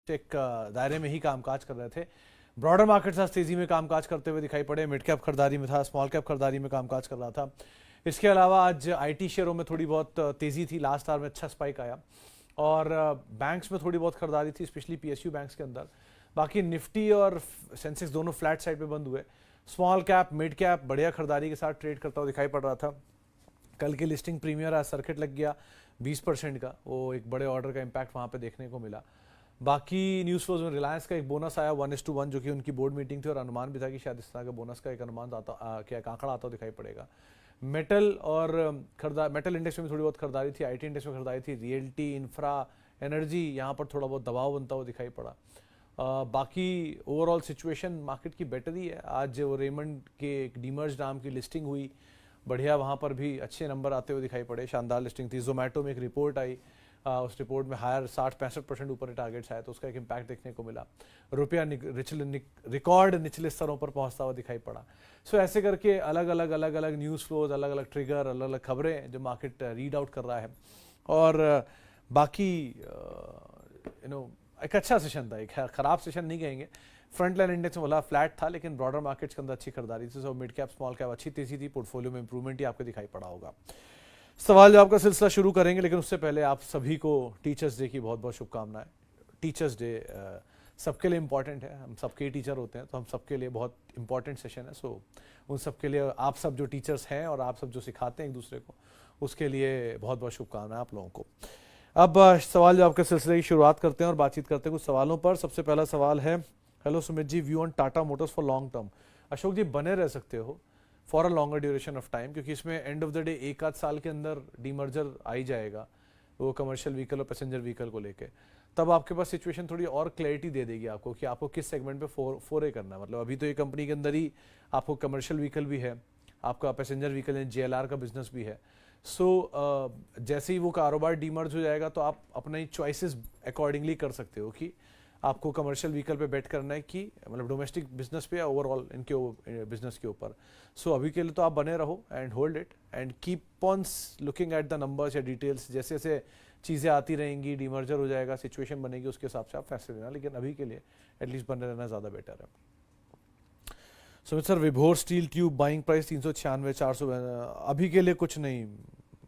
एक दायरे में ही कामकाज कर रहे थे। ब्रॉडर मार्केट्स आज तेजी में कामकाज करते हुए दिखाई पड़े। मिड कैप खरीदारी में था, स्मॉल कैप खरीदारी में कामकाज कर रहा था। इसके अलावा आज आईटी शेयरों में थोड़ी बहुत तेजी थी, लास्ट आवर में अच्छा स्पाइक आया और बैंक्स में थोड़ी बहुत खरीदारी थी, स्पेशली पीएसयू बैंक्स के अंदर। बाकी निफ्टी और सेंसेक्स दोनों फ्लैट साइड पे बंद हुए। स्मॉल कैप मिड कैप बढ़िया खरीदारी के साथ ट्रेड करता हुआ दिखाई पड़ रहा था। कल की लिस्टिंग प्रीमियर आज सर्किट लग गया 20% का, वो एक बड़े ऑर्डर का इम्पैक्ट वहाँ पे देखने को मिला। बाकी न्यूज़ फ्लोज में रिलायंस का एक बोनस आया 1:1, जो कि उनकी बोर्ड मीटिंग थी और अनुमान भी था कि शायद इस तरह का बोनस का एक अनुमान आता क्या आंकड़ा आता दिखाई पड़ेगा। मेटल और मेटल इंडेक्स में भी थोड़ी बहुत खरीदारी थी, आईटी इंडेक्स में खरीदारी थी, रियल्टी, इंफ्रा, एनर्जी, यहाँ पर थोड़ा बहुत दबाव बनता हुआ दिखाई पड़ा। बाकी ओवरऑल सिचुएशन मार्केट की बेटर ही है। आज वो रेमंड के एक डीमर्ज नाम की लिस्टिंग हुई, बढ़िया, वहाँ पर भी अच्छे नंबर आते हुए दिखाई पड़े, शानदार लिस्टिंग थी। जोमेटो में एक रिपोर्ट आई, उस रिपोर्ट में हायर 60-65% ऊपर टारगेट्स आए, तो उसका एक इम्पैक्ट देखने को मिला। रुपया रिकॉर्ड निचले स्तरों पर पहुंचता हुआ दिखाई पड़ा। सो ऐसे करके अलग अलग न्यूज़ फ्लोज, अलग अलग ट्रिगर, अलग अलग खबरें जो मार्केट रीड आउट कर रहा है। और बाकी एक अच्छा सेशन था, एक खराब सेशन नहीं कहेंगे। फ्रंट लाइन इंडेक्स में बोला फ्लैट था, लेकिन ब्रॉडर मार्केट्स के अंदर अच्छी खरीदारी थी। So mid cap small cap अच्छी तेजी थी, पोर्टफोलियो में इंप्रूवमेंट ही आपको दिखाई पड़ा होगा। सवाल जवाब का सिलसिला शुरू करेंगे, लेकिन उससे पहले आप सभी को टीचर्स डे की बहुत बहुत शुभकामनाएं। टीचर्स डे सबके लिए इम्पॉर्टेंट है, हम सबके टीचर होते हैं, तो हम सबके लिए बहुत इंपॉर्टेंट सेशन है। सो उन सबके लिए, आप सब जो टीचर्स हैं और आप सब जो सिखाते हैं एक दूसरे को, उसके लिए बहुत बहुत शुभकामनाएं आप लोगों को। अब सवाल जवाब के सिलसिले की शुरुआत करते हैं और बातचीत करते हैं कुछ सवालों पर। सबसे पहला सवाल है, hello Sumit ji, view on Tata Motors for long term. Ashok ji, बने रह सकते हो for a longer duration of time, क्योंकि इसमें एंड ऑफ द डे एक आध साल के अंदर डीमर्जर आ ही जाएगा, वो कमर्शियल व्हीकल और पैसेंजर व्हीकल को लेके। तब आपके पास सिचुएशन थोड़ी और क्लैरिटी दे देगी आपको कि आपको किस सेगमेंट पे फोरे करना है। मतलब अभी तो ये कंपनी के अंदर ही आपको कमर्शियल व्हीकल भी है, आपका पैसेंजर व्हीकल जेएलआर का बिजनेस भी है। सो जैसे ही वो कारोबार डीमर्ज हो जाएगा, तो आप अपना ही चॉइसेस अकॉर्डिंगली कर सकते हो कि आपको कमर्शियल व्हीकल पे बेट करना है कि मतलब डोमेस्टिक बिजनेस पे या ओवरऑल इनके बिजनेस के ऊपर। सो अभी के लिए तो आप बने रहो and hold it and keep on looking at the numbers या डिटेल्स। जैसे जैसे चीज़ें आती रहेंगी, डीमर्जर हो जाएगा, सिचुएशन बनेगी, उसके हिसाब से आप फैसले लेना, लेकिन अभी के लिए एटलीस्ट बने रहना ज़्यादा बेटर है। सुमित सर, विभोर स्टील ट्यूब बाइंग प्राइस 396, 400, अभी के लिए कुछ नहीं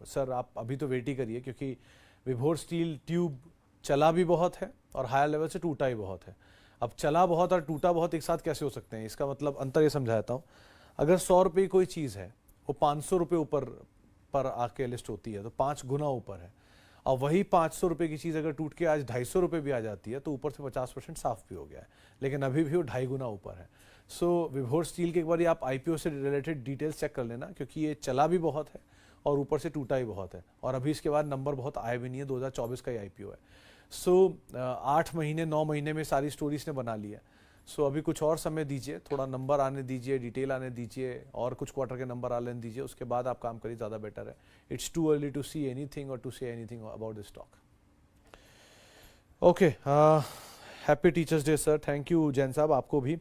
सर, आप अभी तो वेट ही करिए, क्योंकि विभोर स्टील ट्यूब चला भी बहुत है और हायर लेवल से टूटा ही बहुत है। अब चला बहुत और टूटा बहुत एक साथ कैसे हो सकते हैं, इसका मतलब अंतर ये समझाता हूँ। अगर 100 रुपये की कोई चीज़ है, वो 500 रुपये ऊपर पर आके लिस्ट होती है, तो 5 गुना ऊपर है। और वही 500 रुपये की चीज़ अगर टूट के आज 250 रुपये भी आ जाती है, तो ऊपर से 50% साफ भी हो गया है, लेकिन अभी भी वो 2.5 गुना ऊपर है। सो विभोर स्टील के एक बार आप आईपीओ से रिलेटेड डिटेल्स चेक कर लेना, क्योंकि ये चला भी बहुत है और ऊपर से टूटा ही बहुत है, और अभी इसके बाद नंबर बहुत आए भी नहीं है, 2024 का ही आईपीओ है। सो 8 महीने 9 महीने में सारी स्टोरीज ने बना लिया। सो अभी कुछ और समय दीजिए, थोड़ा नंबर आने दीजिए, डिटेल आने दीजिए, और कुछ क्वार्टर के नंबर आने दीजिए, उसके बाद आप काम करिए, ज़्यादा बेटर है। It's too early to see anything और to say anything about this stock. Okay, happy teachers day sir. Thank you Jain साहब, आपको भी।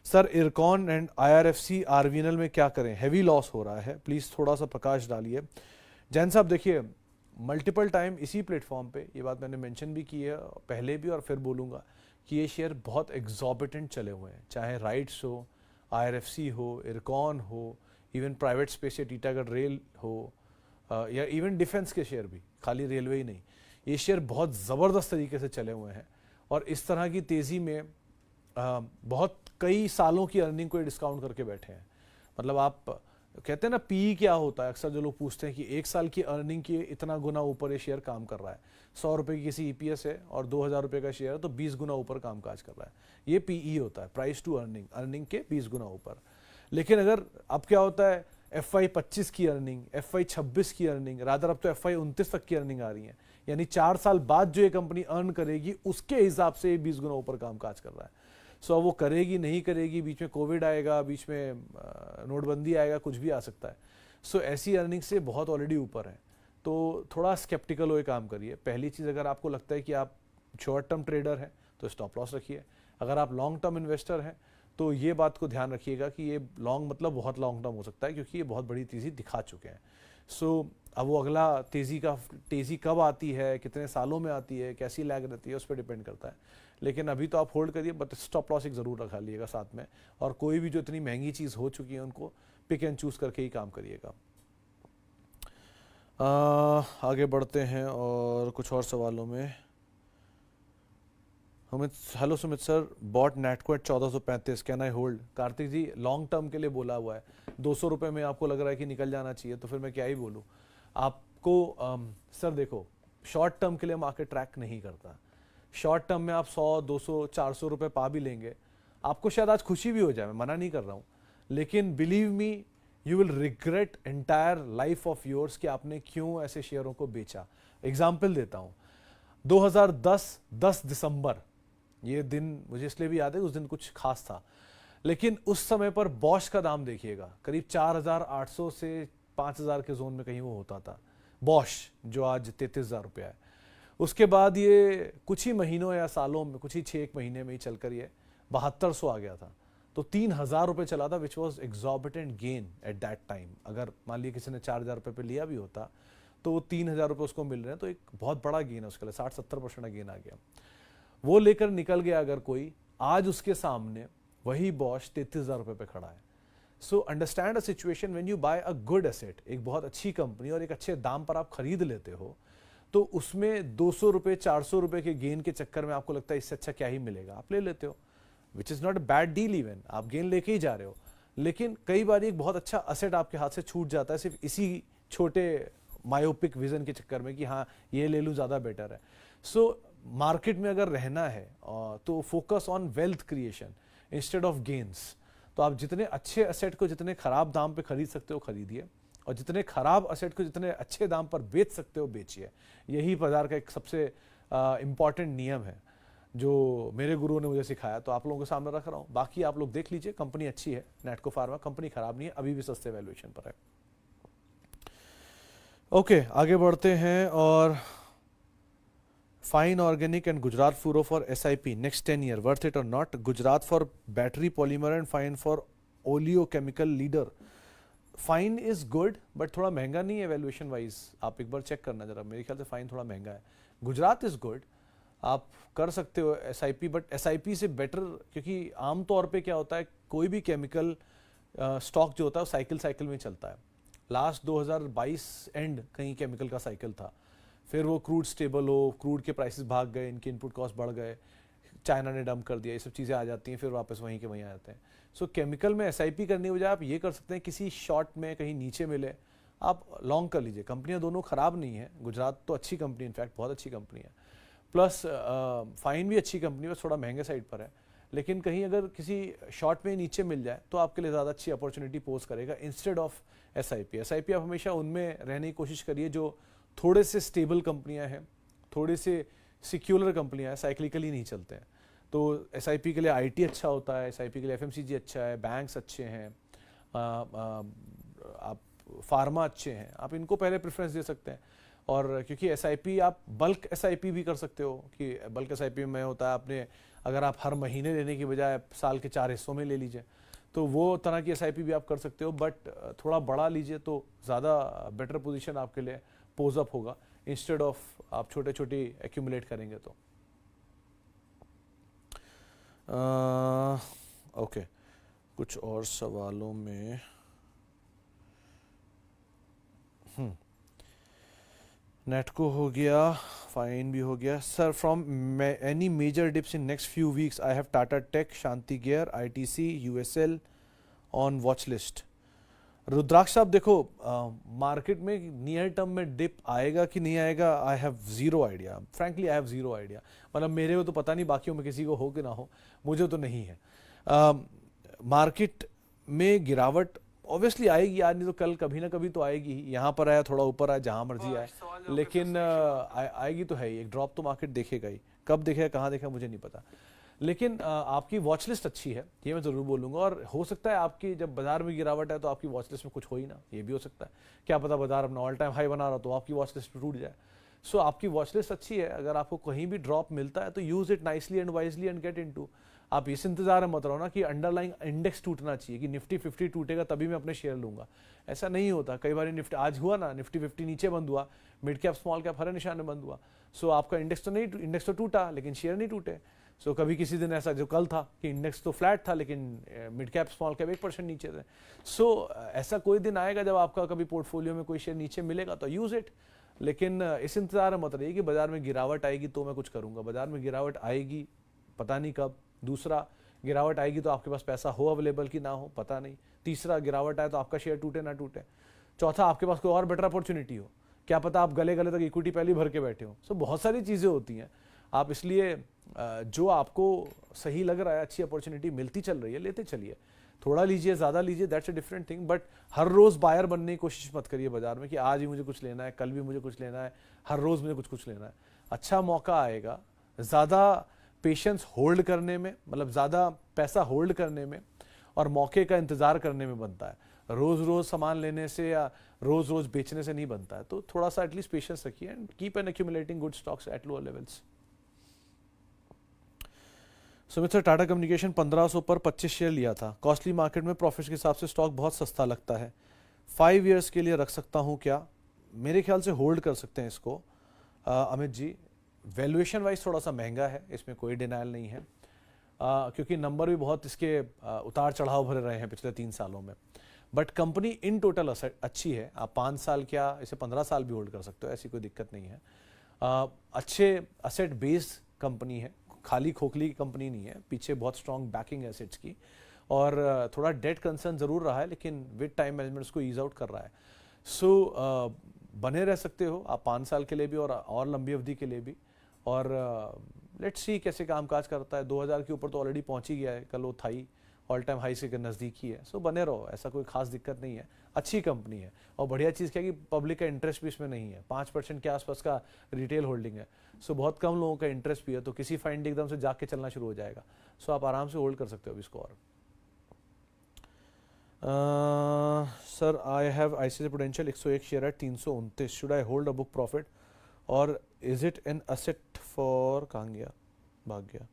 Sir, Ircon and IRFC RVNL में क्या करें, हैवी लॉस हो रहा है, प्लीज़ थोड़ा सा प्रकाश डालिए। जैन साहब देखिए, मल्टीपल टाइम इसी प्लेटफॉर्म पे ये बात मैंने मेंशन भी की है पहले भी, और फिर बोलूँगा कि ये शेयर बहुत एग्जॉर्बिटेंट चले हुए हैं, चाहे राइट्स हो, आईआरएफसी हो, इरकॉन हो, इवन प्राइवेट स्पेस या टीटागढ़ रेल हो, या इवन डिफेंस के शेयर भी, खाली रेलवे ही नहीं, ये शेयर बहुत ज़बरदस्त तरीके से चले हुए हैं। और इस तरह की तेज़ी में बहुत कई सालों की अर्निंग को डिस्काउंट करके बैठे हैं। मतलब आप कहते हैं ना, पी क्या होता है, अक्सर जो लोग पूछते हैं कि 1 साल की अर्निंग के इतना गुना ऊपर ये शेयर काम कर रहा है। 100 रुपये की किसी ईपीएस है और 2000 रुपये का शेयर है, तो 20 गुना ऊपर काम काज कर रहा है। ये पीई होता है, प्राइस टू अर्निंग, अर्निंग के 20 गुना ऊपर। लेकिन अगर अब क्या होता है, FY 25 की अर्निंग, FY 26 की अर्निंग, रादर अब तो FY 29 तक की अर्निंग आ रही है, यानी 4 साल बाद जो ये कंपनी अर्न करेगी उसके हिसाब से 20 गुना ऊपर काम काज कर रहा है। सो वो करेगी नहीं करेगी, बीच में कोविड आएगा, बीच में नोटबंदी आएगा, कुछ भी आ सकता है। सो ऐसी अर्निंग से बहुत ऑलरेडी ऊपर है, तो थोड़ा स्केप्टिकल होकर काम करिए। पहली चीज़, अगर आपको लगता है कि आप शॉर्ट टर्म ट्रेडर हैं तो स्टॉप लॉस रखिए। अगर आप लॉन्ग टर्म इन्वेस्टर हैं तो ये बात को ध्यान रखिएगा कि ये लॉन्ग मतलब बहुत लॉन्ग टर्म हो सकता है, क्योंकि ये बहुत बड़ी तेज़ी दिखा चुके हैं। सो अब वो अगला तेज़ी कब आती है, कितने सालों में आती है, कैसी लैग रहती है, उस पर डिपेंड करता है। लेकिन अभी तो आप होल्ड करिए, बट स्टॉप लॉस एक ज़रूर रखा लीजिएगा साथ में। और कोई भी जो इतनी महंगी चीज़ हो चुकी है उनको पिक एंड चूज़ करके ही काम करिएगा। आगे बढ़ते हैं और कुछ और सवालों में। Hello Sumit sir, bought Natco at 1435, can I hold? Kartik ji, long term के लिए बोला हुआ है, 200 रुपये में आपको लग रहा है कि निकल जाना चाहिए, तो फिर मैं क्या ही बोलूँ आपको। सर देखो, शॉर्ट टर्म के लिए मार्केट ट्रैक नहीं करता। शॉर्ट टर्म में आप 100, 200, 400 रुपये पा भी लेंगे, आपको शायद आज खुशी भी हो जाए, मैं मना नहीं कर रहा हूँ, लेकिन believe me you will regret entire life of yours कि आपने क्यों ऐसे शेयरों को बेचा। एग्जाम्पल देता हूँ, 10 दिसंबर, ये दिन मुझे इसलिए भी याद है, उस दिन कुछ खास था, लेकिन उस समय पर बॉश का दाम देखिएगा, करीब 4,800 से 5,000 के जोन में कहीं वो होता था बॉश, जो आज 33,000 रुपया है। उसके बाद ये कुछ ही महीनों या सालों में, कुछ ही 6 महीने में ही चलकर ये 7200 आ गया था, तो 3,000 रुपये चला था, which was exorbitant gain at that time. अगर मान लिया किसी ने 4,000 रुपये पे लिया भी होता तो वो 3,000 रुपये उसको मिल रहे हैं, तो एक बहुत बड़ा गेन है उसके लिए, 60-70% गेन आ गया। वो लेकर निकल गया अगर कोई, आज उसके सामने वही बॉश 33,000 रुपये पे खड़ा है। So understand a situation, when you buy a good asset, एक बहुत अच्छी कंपनी और एक अच्छे दाम पर आप खरीद लेते हो, तो उसमें 200 रुपये 400 रुपये के गेन के चक्कर में आपको लगता है इससे अच्छा क्या ही मिलेगा, आप ले लेते हो, which is not a bad deal, even आप गेन लेके ही जा रहे हो। लेकिन कई बार एक बहुत अच्छा असेट आपके हाथ से छूट जाता है सिर्फ इसी छोटे मायोपिक विजन के चक्कर में कि हाँ ये ले लूँ, ज़्यादा बेटर है। सो मार्केट में अगर रहना है तो focus on wealth creation instead of gains. तो आप जितने अच्छे असेट को जितने खराब दाम पे खरीद सकते हो खरीदिए, और जितने खराब असेट को जितने अच्छे दाम पर बेच सकते हो बेचिए। यही बाजार का एक सबसे इम्पॉर्टेंट नियम है जो मेरे गुरुओं ने मुझे सिखाया, तो आप लोगों के सामने रख रहा हूँ। बाकी आप लोग देख लीजिए, कंपनी अच्छी है, नेटको फार्मा कंपनी खराब नहीं है, अभी भी सस्ते वैल्यूएशन पर है। ओके, आगे बढ़ते हैं। और Fine Organic and Gujarat Fluoro for SIP next 10 year, worth it or not? Gujarat for battery polymer and Fine for oleochemical leader. Fine is good, but थोड़ा महंगा नहीं है वैल्यूएशन वाइज, आप एक बार चेक करना जरा, मेरे ख्याल से फाइन थोड़ा महंगा है। गुजरात इज गुड, आप कर सकते हो SIP, बट SIP से बेटर, क्योंकि आमतौर पे क्या होता है, कोई भी केमिकल स्टॉक जो होता है वो साइकिल में चलता है। लास्ट 2022 एंड कहीं केमिकल का साइकिल था, फिर वो क्रूड स्टेबल हो, क्रूड के प्राइसेस भाग गए, इनके इनपुट कॉस्ट बढ़ गए, चाइना ने डंप कर दिया, ये सब चीज़ें आ जाती हैं, फिर वापस वहीं के वहीं आ जाते हैं। सो केमिकल में SIP करने के बजाय आप ये कर सकते हैं, किसी शॉर्ट में कहीं नीचे मिले आप लॉन्ग कर लीजिए। कंपनियां दोनों खराब नहीं है, गुजरात तो अच्छी कंपनी, इनफैक्ट बहुत अच्छी कंपनी है, प्लस फाइन भी अच्छी कंपनी है, थोड़ा महंगे साइड पर है, लेकिन कहीं अगर किसी शॉर्ट में नीचे मिल जाए तो आपके लिए ज़्यादा अच्छी अपॉर्चुनिटी पोज करेगा इंस्टेड ऑफ SIP। आप हमेशा उनमें रहने की कोशिश करिए जो थोड़े से स्टेबल कंपनियां हैं, थोड़े से सिक्योलर कंपनियां हैं, साइक्लिकली नहीं चलते हैं। तो SIP के लिए IT अच्छा होता है, SIP के लिए FMCG अच्छा है, बैंक्स अच्छे हैं, आप फार्मा अच्छे हैं, आप इनको पहले प्रेफरेंस दे सकते हैं। और क्योंकि SIP आप बल्क SIP भी कर सकते हो, कि बल्क SIP में होता है आपने, अगर आप हर महीने लेने की बजाय साल के 4 हिस्सों में ले लीजिए, तो वो तरह की SIP भी आप कर सकते हो, बट थोड़ा बड़ा लीजिए तो ज़्यादा बेटर पोजीशन आपके लिए पोज अप होगा, इंस्टेड ऑफ आप छोटे छोटे एक्यूमुलेट करेंगे तो। ओके, कुछ और सवालों में नेटको हो गया, फाइन भी हो गया। Sir, from any major dips in next few weeks I have Tata Tech, Shanti gear, ITC, USL on watch list. Rudraksh साहब देखो, मार्केट में नियर टर्म में डिप आएगा कि नहीं आएगा, I have zero idea, frankly I have zero idea. मतलब मेरे को तो पता नहीं, बाकियों में किसी को हो कि ना हो, मुझे तो नहीं है। मार्केट में गिरावट ऑब्वियसली आएगी, आज नहीं तो कल कभी ना कभी तो आएगी ही, यहाँ पर आया, थोड़ा ऊपर आया, जहाँ मर्जी आए, लेकिन आएगी तो है ही, एक ड्रॉप तो मार्केट देखेगा ही, कब देखेगा कहाँ देखेगा मुझे नहीं पता। लेकिन आपकी वॉच लिस्ट अच्छी है, ये मैं ज़रूर बोलूँगा, और हो सकता है आपकी जब बाजार में गिरावट है तो आपकी वॉच लिस्ट में कुछ हो ही ना, ये भी हो सकता है, क्या पता बाजार अपना ऑल टाइम हाई बना रहा तो आपकी वॉच लिस्ट टूट जाए। सो आपकी वॉच लिस्ट अच्छी है, अगर आपको कहीं भी ड्रॉप मिलता है तो use it nicely and wisely and get into. आप इस इंतजार में मत रहो ना कि अंडरलाइंग इंडेक्स टूटना चाहिए, कि निफ्टी 50 टूटेगा तभी मैं अपने शेयर लूंगा, ऐसा नहीं होता। कई बार निफ्टी आज हुआ ना, निफ्टी 50 नीचे बंद हुआ, मिड कैप स्मॉल कैप हरे निशान में बंद हुआ, सो आपका इंडेक्स तो टूटा लेकिन शेयर नहीं टूटे। सो कभी किसी दिन ऐसा जो कल था कि इंडेक्स तो फ्लैट था लेकिन मिड कैप स्मॉल कैप 1% नीचे थे। सो ऐसा कोई दिन आएगा जब आपका कभी पोर्टफोलियो में कोई शेयर नीचे मिलेगा तो यूज इट, लेकिन इस इंतजार में मत रहिए कि बाजार में गिरावट आएगी तो मैं कुछ करूंगा। बाजार में गिरावट आएगी, पता नहीं कब। दूसरा, गिरावट आएगी तो आपके पास पैसा हो अवेलेबल कि ना हो, पता नहीं। तीसरा, गिरावट आए तो आपका शेयर टूटे ना टूटे। चौथा, आपके पास कोई और बेटर अपॉर्चुनिटी हो, क्या पता आप गले गले तक इक्विटी पहले भर के बैठे हो। सो बहुत सारी चीज़ें होती हैं। आप इसलिए जो आपको सही लग रहा है, अच्छी अपॉर्चुनिटी मिलती चल रही है, लेते चलिए। थोड़ा लीजिए, ज़्यादा लीजिए, that's a different thing, but हर रोज़ बायर बनने की कोशिश मत करिए बाजार में कि आज ही मुझे कुछ लेना है, कल भी मुझे कुछ लेना है, हर रोज़ मुझे कुछ लेना है। अच्छा मौका आएगा, ज़्यादा पेशेंस होल्ड करने में, मतलब ज़्यादा पैसा होल्ड करने में और मौके का इंतज़ार करने में बनता है। रोज़ रोज़ सामान लेने से या रोज़ रोज़ बेचने से नहीं बनता है। तो थोड़ा सा एटलीस्ट पेशेंस रखिए and keep an accumulating good stocks at lower levels. Sumit sir, Tata communication 1500 पर 25 शेयर लिया था, कॉस्टली मार्केट में प्रॉफिट्स के हिसाब से स्टॉक बहुत सस्ता लगता है, 5 इयर्स के लिए रख सकता हूँ क्या? मेरे ख्याल से होल्ड कर सकते हैं इसको अमित जी। वैल्यूएशन वाइज थोड़ा सा महंगा है, इसमें कोई डिनाइल नहीं है, क्योंकि नंबर भी बहुत इसके उतार चढ़ाव भरे रहे हैं पिछले 3 सालों में। बट कंपनी इन टोटल अच्छी है। आप 5 साल क्या इसे 15 साल भी होल्ड कर सकते हो, ऐसी कोई दिक्कत नहीं है। अच्छे असेट बेस्ड कंपनी है, खाली खोखली की कंपनी नहीं है, पीछे बहुत स्ट्रॉन्ग बैकिंग एसेट्स की, और थोड़ा डेट कंसर्न ज़रूर रहा है लेकिन विद टाइम मैनेजमेंट उसको ईज आउट कर रहा है। सो बने रह सकते हो आप 5 साल के लिए भी और लंबी अवधि के लिए भी। और लेट्स सी कैसे कामकाज करता है। 2000 के ऊपर तो ऑलरेडी पहुंच ही गया है, कल वो था ही ऑल टाइम हाई से नज़दीक ही है। सो बने रहो, ऐसा कोई खास दिक्कत नहीं है, अच्छी कंपनी है। और बढ़िया चीज़ क्या है कि पब्लिक का इंटरेस्ट भी इसमें नहीं है, 5% के आसपास का रिटेल होल्डिंग है। सो बहुत कम लोगों का इंटरेस्ट भी है, तो किसी फाइंड एकदम से जाके चलना शुरू हो जाएगा। सो आप आराम से होल्ड कर सकते हो अभी इसको। और sir, I have ICICI Prudential 101 share है 329, should I hold a book profit और is it an asset for, कहाँ गया, भाग गया,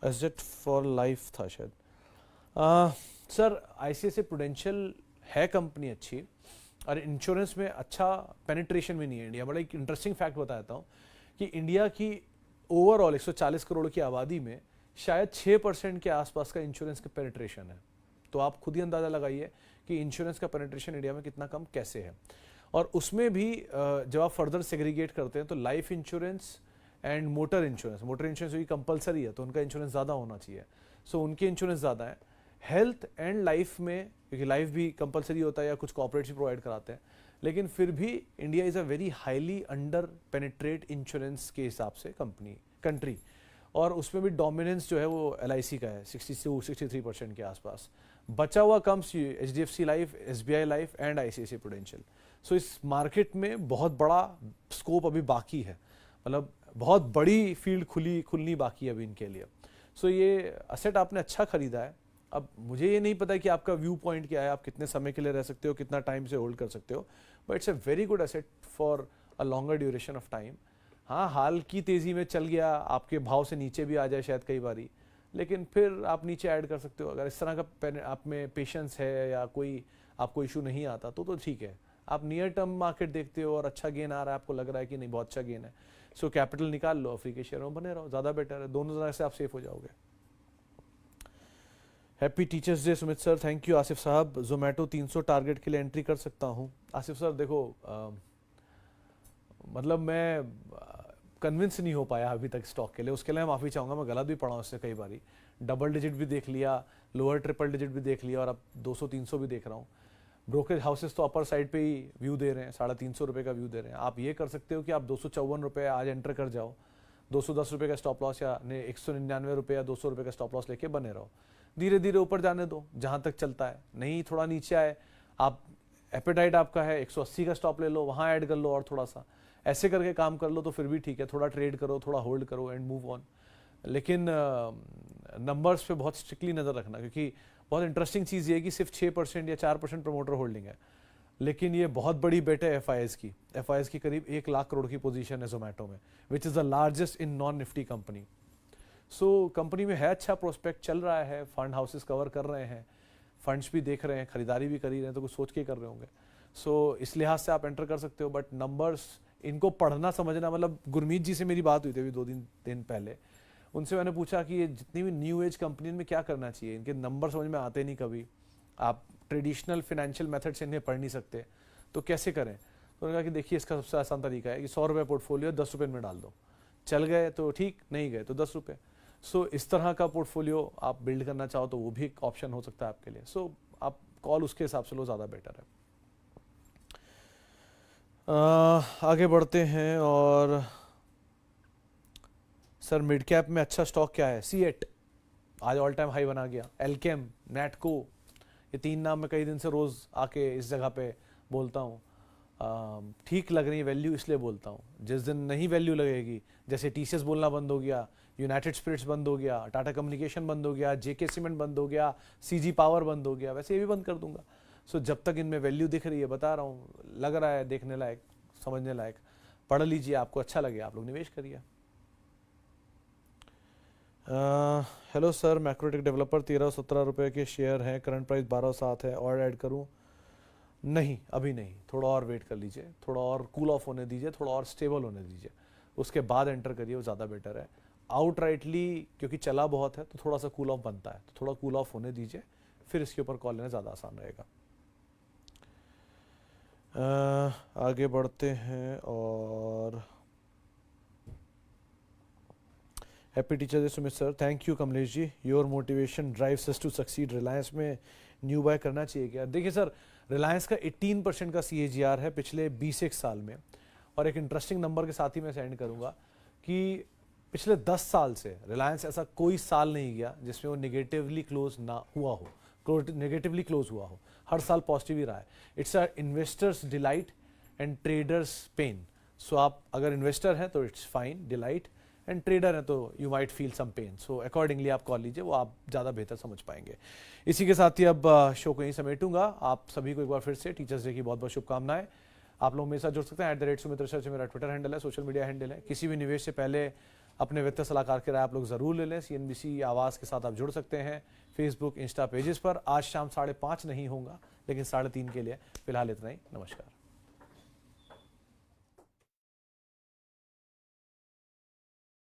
एसेट फॉर लाइफ था शायद। सर, आईसीआईसीआई प्रूडेंशियल है कंपनी अच्छी, और इंश्योरेंस में अच्छा पेनिट्रेशन भी नहीं है इंडिया। बड़ा एक इंटरेस्टिंग फैक्ट बताता हूँ कि इंडिया की ओवरऑल 140 करोड़ की आबादी में शायद 6% के आसपास का इंश्योरेंस का पेनिट्रेशन है। तो आप खुद ही अंदाज़ा लगाइए कि इंश्योरेंस का पेनिट्रेशन इंडिया में कितना कम कैसे है। और उसमें भी जब आप फर्दर सेग्रीगेट करते हैं तो life insurance and motor insurance भी कंपलसरी है, तो उनका इंश्योरेंस ज़्यादा होना चाहिए। सो उनके इंश्योरेंस ज़्यादा है। हेल्थ एंड लाइफ में, क्योंकि लाइफ भी कंपलसरी होता है या कुछ कॉर्पोरेट्स भी प्रोवाइड कराते हैं, लेकिन फिर भी India is a very highly under penetrate insurance के हिसाब से कंट्री। और उसमें भी डोमिनेंस जो है वो LIC का है 62-63% के आसपास। बचा हुआ comes HDFC life, SBI life and ICICI Prudential. So इस मार्केट में बहुत बड़ा स्कोप अभी बाकी है, मतलब बहुत बड़ी फील्ड खुलनी बाकी है अभी इनके लिए। सो ये असेट आपने अच्छा खरीदा है। अब मुझे ये नहीं पता कि आपका व्यू पॉइंट क्या है, आप कितने समय के लिए रह सकते हो, कितना टाइम से होल्ड कर सकते हो, but it's a very good asset for a longer duration of time. हाँ, हाल की तेज़ी में चल गया, आपके भाव से नीचे भी आ जाए शायद कई बारी, लेकिन फिर आप नीचे ऐड कर सकते हो। अगर इस तरह का आप में पेशेंस है या कोई आपको इशू नहीं आता तो ठीक है। आप नियर टर्म मार्केट देखते हो और अच्छा गेन आ रहा है, आपको लग रहा है कि नहीं बहुत अच्छा गेन है, सो कैपिटल निकाल लो, फ्री के शेयर में बने रहो, ज़्यादा बेटर है। दोनों तरह से आप सेफ हो जाओगे। Happy teachers day Sumit sir, thank you. Asif साहब, जोमेटो 300 टारगेट के लिए एंट्री कर सकता हूँ? आसिफ सर देखो, मतलब मैं कन्विंस नहीं हो पाया अभी तक स्टॉक के लिए, उसके लिए मैं माफ़ी चाहूँगा, मैं गलत भी पढ़ा हूँ उससे कई बारी। डबल डिजिट भी देख लिया, लोअर ट्रिपल डिजिट भी देख लिया, और अब 200-300 भी देख रहा हूँ। ब्रोकरेज हाउसेस तो अपर साइड पे ही व्यू दे रहे हैं, 350 रुपये का व्यू दे रहे हैं। आप ये कर सकते हो कि आप 254 रुपये आज एंटर कर जाओ, 210 रुपये का स्टॉप लॉस या 199 रुपये या 200 रुपये का स्टॉप लॉस लेके बने रहो। धीरे धीरे ऊपर जाने दो जहाँ तक चलता है, नहीं थोड़ा नीचे आए, आप एपेटाइट आपका है 180 का स्टॉप ले लो, वहाँ ऐड कर लो और थोड़ा सा ऐसे करके काम कर लो तो फिर भी ठीक है। थोड़ा ट्रेड करो, थोड़ा होल्ड करो एंड मूव ऑन। लेकिन नंबर्स पे बहुत स्ट्रिक्टली नज़र रखना, क्योंकि बहुत इंटरेस्टिंग चीज़ ये है कि सिर्फ 6% या 4% प्रमोटर होल्डिंग है, लेकिन ये बहुत बड़ी बेट है FIS की करीब 1 लाख करोड़ की पोजीशन है जोमेटो में, which is the largest in non Nifty company. So company में है अच्छा प्रोस्पेक्ट, चल रहा है, फंड हाउसेस कवर कर रहे हैं, फंड्स भी देख रहे हैं, खरीदारी भी कर ही रहे हैं, तो कुछ सोच के कर रहे होंगे। सो इस लिहाज से आप एंटर कर सकते हो। बट नंबर्स इनको पढ़ना समझना, मतलब गुरमीत जी से मेरी बात हुई थी अभी 2 दिन पहले, उनसे मैंने पूछा कि ये जितनी भी न्यू एज कंपनी में क्या करना चाहिए, इनके नंबर समझ में आते नहीं कभी, आप ट्रेडिशनल फाइनेंशियल मेथड से इन्हें पढ़ नहीं सकते, तो कैसे करें। तो उन्होंने कहा कि देखिए इसका सबसे आसान तरीका है कि 100 रुपये पोर्टफोलियो 10 रुपये में डाल दो, चल गए तो ठीक, नहीं गए तो 10 रुपये। सो इस तरह का पोर्टफोलियो आप बिल्ड करना चाहो तो वो भी एक ऑप्शन हो सकता है आपके लिए। सो आप कॉल उसके हिसाब से लो, ज़्यादा बेटर है। आगे बढ़ते हैं। और सर मिड कैप में अच्छा स्टॉक क्या है? C8 आज ऑल टाइम हाई बना गया, एल्केम, नैटको, ये 3 नाम मैं कई दिन से रोज़ आके इस जगह पे बोलता हूँ। ठीक लग रही है वैल्यू इसलिए बोलता हूँ। जिस दिन नहीं वैल्यू लगेगी, जैसे TCS बोलना बंद हो गया, यूनाइटेड स्पिरिट्स बंद हो गया, टाटा कम्युनिकेशन बंद हो गया, JK सीमेंट बंद हो गया, CG पावर बंद हो गया, वैसे ये भी बंद कर दूंगा। सो जब तक इनमें वैल्यू दिख रही है, बता रहा हूँ, लग रहा है देखने लायक, समझने लायक, पढ़ लीजिए, आपको अच्छा लगे आप लोग निवेश करिए। हेलो सर, मैक्रोटेक डेवलपर 13-17 रुपये के शेयर हैं, करंट प्राइस 12.7 है, और ऐड करूं? नहीं, अभी नहीं, थोड़ा और वेट कर लीजिए, थोड़ा और कूल ऑफ होने दीजिए, थोड़ा और स्टेबल होने दीजिए, उसके बाद एंटर करिए, वो ज़्यादा बेटर है। आउट राइटली क्योंकि चला बहुत है तो थोड़ा सा कूल ऑफ बनता है, तो थोड़ा कूल ऑफ होने दीजिए, फिर इसके ऊपर कॉल लेना ज़्यादा आसान रहेगा। आगे बढ़ते हैं। और happy teacher day Sumit sir, thank you Kamlesh ji, your motivation drives us to succeed. Reliance में न्यू बाय करना चाहिए क्या? देखिए सर, रिलायंस का 18% का CAGR है पिछले 20 साल में, और एक इंटरेस्टिंग नंबर के साथ ही मैं सेंड करूंगा कि पिछले 10 साल से रिलायंस ऐसा कोई साल नहीं गया जिसमें वो नेगेटिवली क्लोज ना हुआ हो, नेगेटिवली क्लोज हुआ हो, हर साल पॉजिटिव ही रहा है। It's a investors delight and traders pain. So आप अगर इन्वेस्टर हैं तो it's fine, delight, and trader है तो you might feel some pain. So accordingly आप कॉल लीजिए, वो आप ज़्यादा बेहतर समझ पाएंगे। इसी के साथ ही अब शो को यहीं समेटूंगा। आप सभी को एक बार फिर से टीचर्स डे की बहुत बहुत शुभकामनाएं। आप लोग मेरे साथ जुड़ सकते हैं @सुमित रिसर्च मेरा ट्विटर हैंडल है, सोशल मीडिया हैंडल है। किसी भी निवेश से पहले अपने वित्तीय सलाहकार की राय आप लोग ज़रूर ले लें। CNBC आवाज़ के साथ आप जुड़ सकते हैं फेसबुक, इंस्टा पेजेस पर। आज शाम 5:30 नहीं होगा, लेकिन 3:30 के लिए फिलहाल इतना ही। नमस्कार।